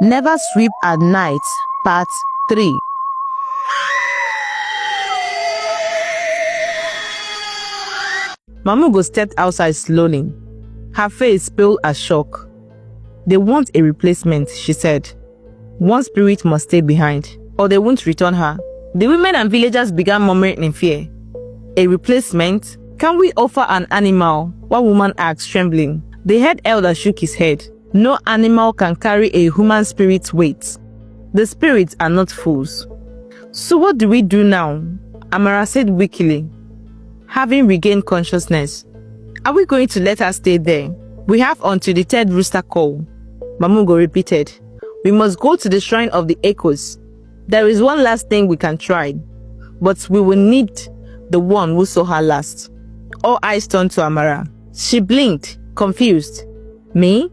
Never Sweep at Night, Part 3. Mamugo stepped outside slowly, her face pale as shock. They want a replacement, she said. One spirit must stay behind, or they won't return her. The women and villagers began murmuring in fear. A replacement? Can we offer an animal? One woman asked, trembling. The head elder shook his head. No animal can carry a human spirit's weight. The spirits are not fools. So what do we do now? Amara said weakly, having regained consciousness. Are we going to let her stay there? We have until the third rooster call. Mamugo repeated. We must go to the shrine of the echoes. There is one last thing we can try, but we will need the one who saw her last. All eyes turned to Amara. She blinked, confused. Me?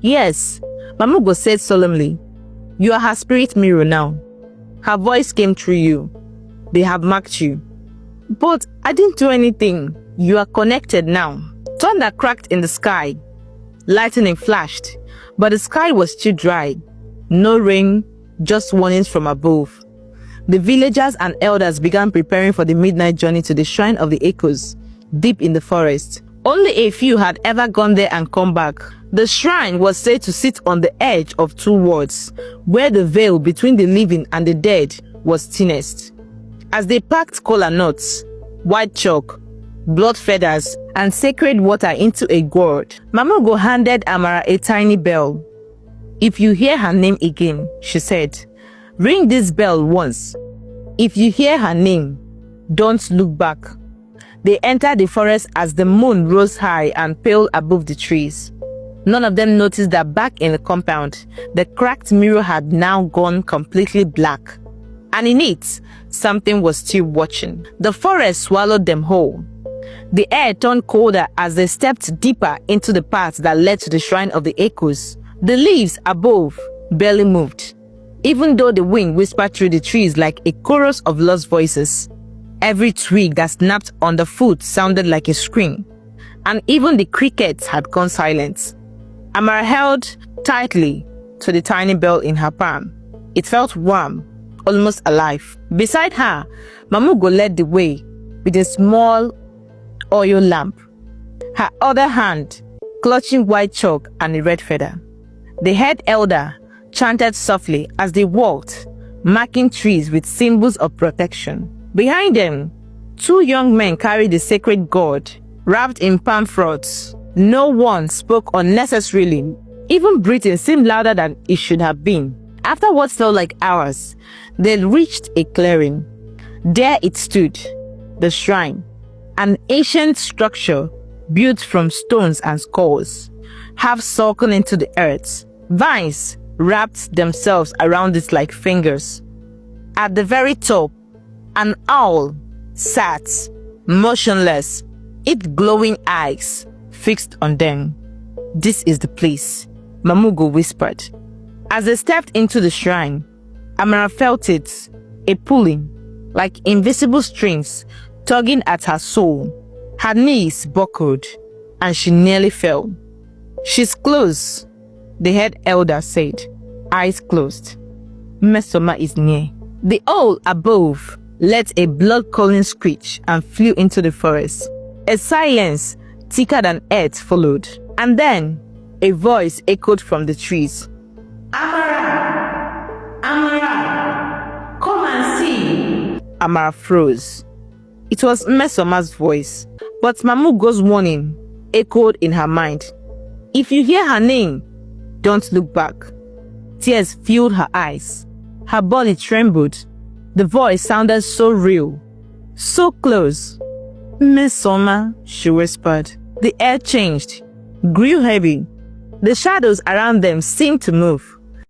Yes, Mamugo said solemnly. You are her spirit mirror now. Her voice came through you. They have marked you. But I didn't do anything. You are connected now. Thunder cracked in the sky. Lightning flashed, but the sky was still dry. No rain, just warnings from above. The villagers and elders began preparing for the midnight journey to the shrine of the echoes, deep in the forest. Only a few had ever gone there and come back. The shrine was said to sit on the edge of two worlds, where the veil between the living and the dead was thinnest. As they packed kola nuts, white chalk, blood feathers, and sacred water into a gourd, Mamugo handed Amara a tiny bell. If you hear her name again, she said, ring this bell once. If you hear her name, don't look back. They entered the forest as the moon rose high and pale above the trees. None of them noticed that back in the compound, the cracked mirror had now gone completely black. And in it, something was still watching. The forest swallowed them whole. The air turned colder as they stepped deeper into the path that led to the shrine of the echoes. The leaves above barely moved, even though the wind whispered through the trees like a chorus of lost voices. Every twig that snapped underfoot sounded like a scream, and even the crickets had gone silent. Amara held tightly to the tiny bell in her palm. It felt warm, almost alive. Beside her, Mamugo led the way with a small oil lamp, her other hand clutching white chalk and a red feather. The head elder chanted softly as they walked, marking trees with symbols of protection. Behind them, two young men carried the sacred gourd, wrapped in palm fronds. No one spoke unnecessarily. Even breathing seemed louder than it should have been. After what felt like hours, they reached a clearing. There it stood, the shrine, an ancient structure built from stones and skulls, half sunken into the earth. Vines wrapped themselves around it like fingers. At the very top, an owl sat, motionless, its glowing eyes fixed on them. This is the place, Mamugo whispered. As they stepped into the shrine, Amara felt it, a pulling, like invisible strings tugging at her soul. Her knees buckled, and she nearly fell. She's close, the head elder said, eyes closed. Mesoma is near. The owl above let a blood-calling screech and flew into the forest. A silence thicker than earth followed, and then a voice echoed from the trees. Amara! Amara! Come and see! Amara froze. It was Mesoma's voice, but Mamugo's warning echoed in her mind. If you hear her name, don't look back. Tears filled her eyes. Her body trembled. The voice sounded so real, so close. Mesoma, she whispered. The air changed, grew heavy. The shadows around them seemed to move.